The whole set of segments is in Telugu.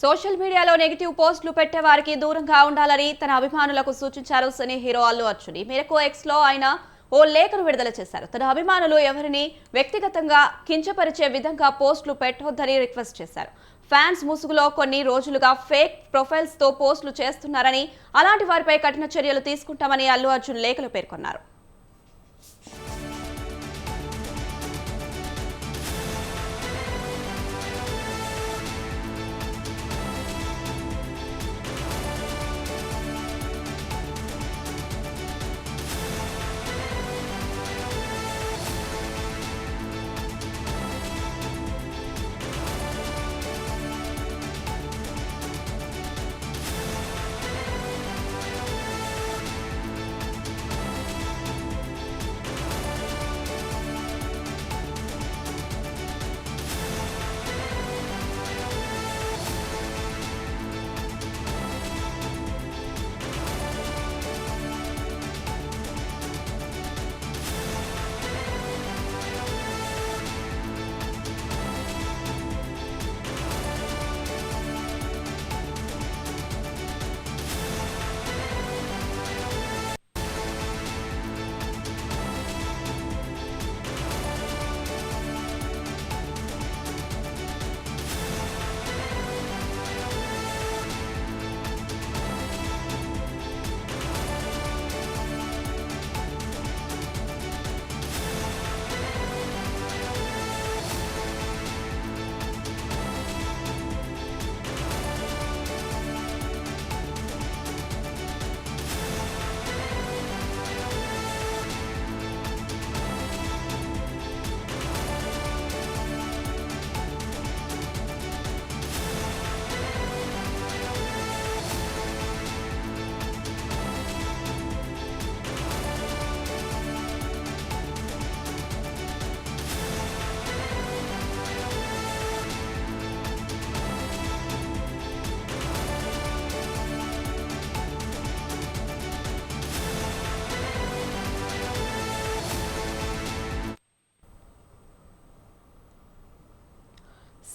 సోషల్ మీడియాలో నెగిటివ్ పోస్టులు పెట్టే వారికి దూరంగా ఉండాలని తన అభిమానులకు సూచించారు సినీ హీరో అల్లు అర్జున్. ఈ మేరకు ఎక్స్ లో ఆయన ఓ లేఖను విడుదల చేశారు. తన అభిమానులు ఎవరిని వ్యక్తిగతంగా కించపరిచే విధంగా పోస్టులు పెట్టొద్దని రిక్వెస్ట్ చేశారు. ఫ్యాన్స్ ముసుగులో కొన్ని రోజులుగా ఫేక్ ప్రొఫైల్స్ తో పోస్టులు చేస్తున్నారని, అలాంటి వారిపై కఠిన చర్యలు తీసుకుంటామని అల్లు అర్జున్ లేఖలో పేర్కొన్నారు.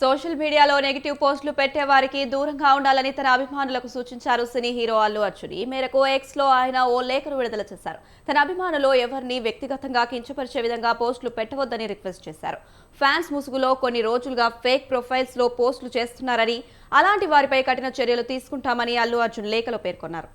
సోషల్ మీడియాలో నెగిటివ్ పోస్టులు పెట్టే వారికి దూరంగా ఉండాలని తన అభిమానులకు సూచించారు సినీ హీరో అల్లు అర్జున్. ఈ మేరకు ఎక్స్ లో ఆయన ఓ లేఖను విడుదల చేశారు. తన అభిమానులు ఎవరిని వ్యక్తిగతంగా కించపరిచే విధంగా పోస్టులు పెట్టవద్దని రిక్వెస్ట్ చేశారు. ఫ్యాన్స్ ముసుగులో కొన్ని రోజులుగా ఫేక్ ప్రొఫైల్స్ లో పోస్టులు చేస్తున్నారని, అలాంటి వారిపై కఠిన చర్యలు తీసుకుంటామని అల్లు అర్జున్ లేఖలో పేర్కొన్నారు.